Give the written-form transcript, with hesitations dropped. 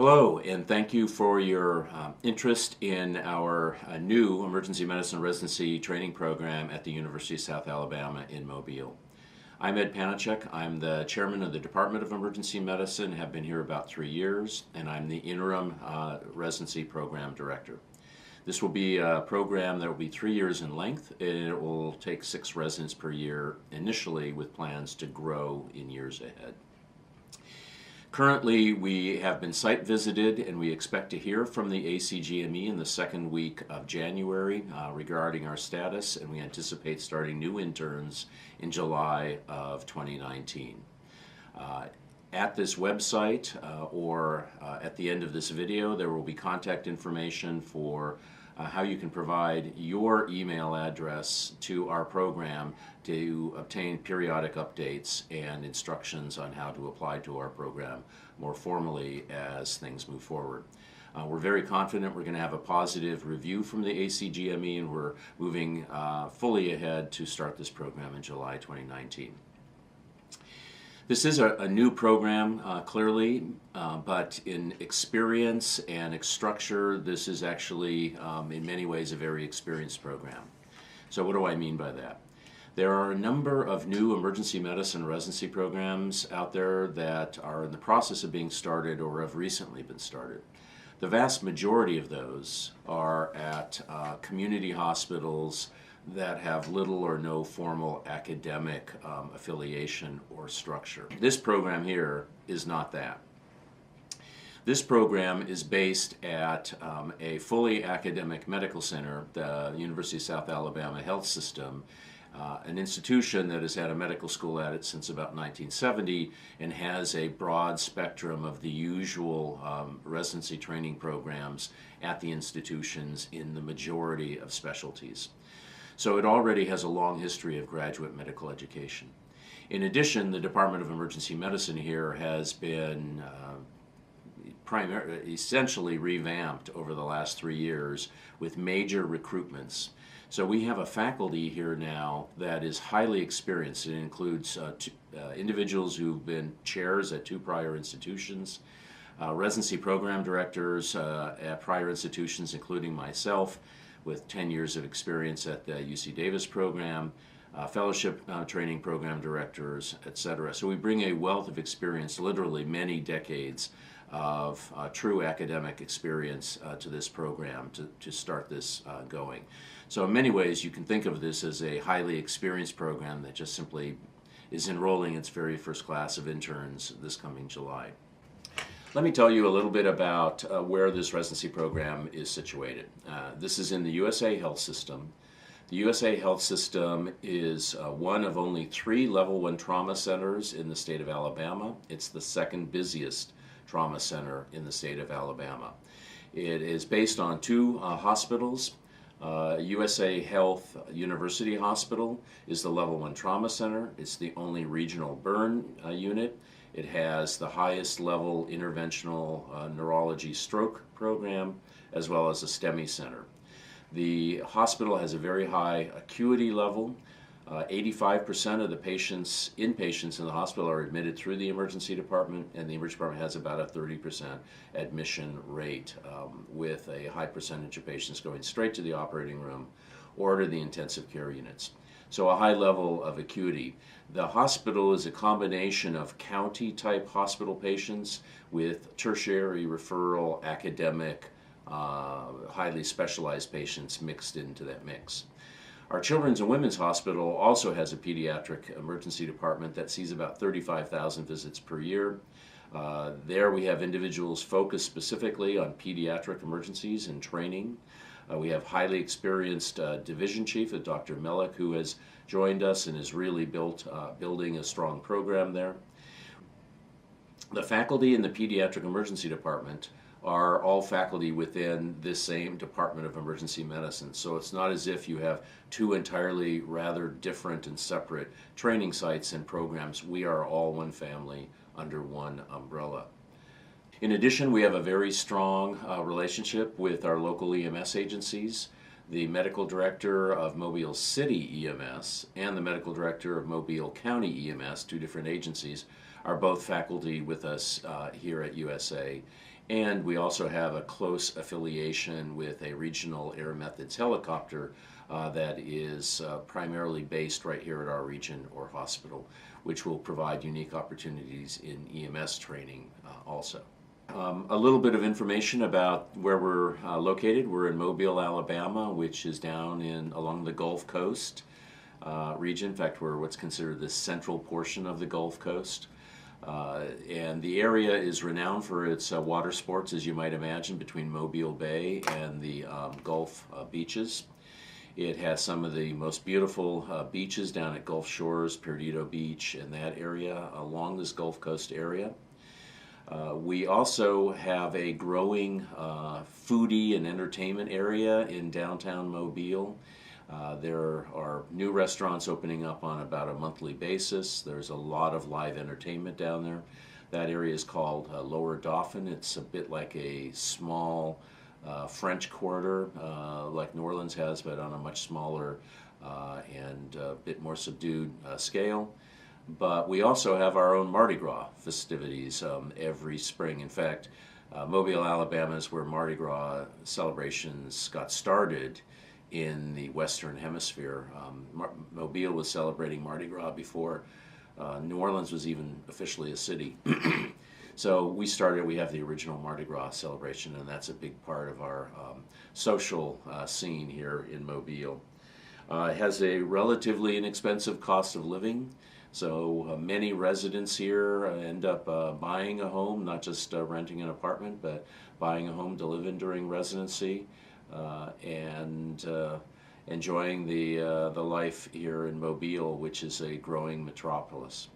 Hello, and thank you for your interest in our new emergency medicine residency training program at the University of South Alabama in Mobile. I'm Ed Panacek. I'm the chairman of the Department of Emergency Medicine, have been here about 3 years, and I'm the interim residency program director. This will be a program that will be 3 years in length, and it will take 6 residents per year initially, with plans to grow in years ahead. Currently, we have been site visited, and we expect to hear from the ACGME in the second week of January regarding our status, and we anticipate starting new interns in July of 2019. At this website or at the end of this video, there will be contact information for how you can provide your email address to our program to obtain periodic updates and instructions on how to apply to our program more formally as things move forward. We're very confident we're going to have a positive review from the ACGME, and we're moving fully ahead to start this program in July 2019. This is a new program, clearly, but in experience and structure, this is actually, in many ways, a very experienced program. So what do I mean by that? There are a number of new emergency medicine residency programs out there that are in the process of being started or have recently been started. The vast majority of those are at community hospitals that have little or no formal academic affiliation or structure. This program here is not that. This program is based at a fully academic medical center, the University of South Alabama Health System, an institution that has had a medical school at it since about 1970 and has a broad spectrum of the usual residency training programs at the institutions in the majority of specialties. So it already has a long history of graduate medical education. In addition, the Department of Emergency Medicine here has been essentially revamped over the last 3 years with major recruitments. So we have a faculty here now that is highly experienced. It includes individuals who've been chairs at 2 prior institutions, residency program directors at prior institutions, including myself, with 10 years of experience at the UC Davis program, fellowship training program directors, etc. So we bring a wealth of experience, literally many decades of true academic experience to this program to start this going. So in many ways, you can think of this as a highly experienced program that just simply is enrolling its very first class of interns this coming July. Let me tell you a little bit about where this residency program is situated. This is in the USA Health System. The USA Health System is one of only 3 Level 1 trauma centers in the state of Alabama. It's the second busiest trauma center in the state of Alabama. It is based on 2 hospitals. USA Health University Hospital is the Level 1 trauma center. It's the only regional burn unit. It has the highest level interventional neurology stroke program, as well as a STEMI center. The hospital has a very high acuity level. 85% of the inpatients in the hospital are admitted through the emergency department, and the emergency department has about a 30% admission rate, with a high percentage of patients going straight to the operating room or to the intensive care units. So a high level of acuity. The hospital is a combination of county-type hospital patients with tertiary referral, academic, highly specialized patients mixed into that mix. Our Children's and Women's Hospital also has a pediatric emergency department that sees about 35,000 visits per year. There we have individuals focused specifically on pediatric emergencies and training. We have highly experienced division chief, Dr. Mellick, who has joined us and is really building a strong program there. The faculty in the pediatric emergency department are all faculty within this same Department of Emergency Medicine. So it's not as if you have 2 entirely rather different and separate training sites and programs. We are all one family under one umbrella. In addition, we have a very strong relationship with our local EMS agencies. The medical director of Mobile City EMS and the medical director of Mobile County EMS, 2 different agencies, are both faculty with us here at USA. And we also have a close affiliation with a regional Air Methods helicopter that is primarily based right here at our region or hospital, which will provide unique opportunities in EMS training also. A little bit of information about where we're located. We're in Mobile, Alabama, which is down along the Gulf Coast region. In fact, we're what's considered the central portion of the Gulf Coast. And the area is renowned for its water sports, as you might imagine, between Mobile Bay and the Gulf beaches. It has some of the most beautiful beaches down at Gulf Shores, Perdido Beach, and that area along this Gulf Coast area. We also have a growing foodie and entertainment area in downtown Mobile. There are new restaurants opening up on about a monthly basis. There's a lot of live entertainment down there. That area is called Lower Dauphin. It's a bit like a small French Quarter, like New Orleans has, but on a much smaller and a bit more subdued scale. But we also have our own Mardi Gras festivities every spring. In fact, Mobile, Alabama is where Mardi Gras celebrations got started in the Western Hemisphere. Mobile was celebrating Mardi Gras before New Orleans was even officially a city. So we have the original Mardi Gras celebration, and that's a big part of our social scene here in Mobile. It has a relatively inexpensive cost of living. So many residents here end up buying a home, not just renting an apartment, but buying a home to live in during residency and enjoying the life here in Mobile, which is a growing metropolis.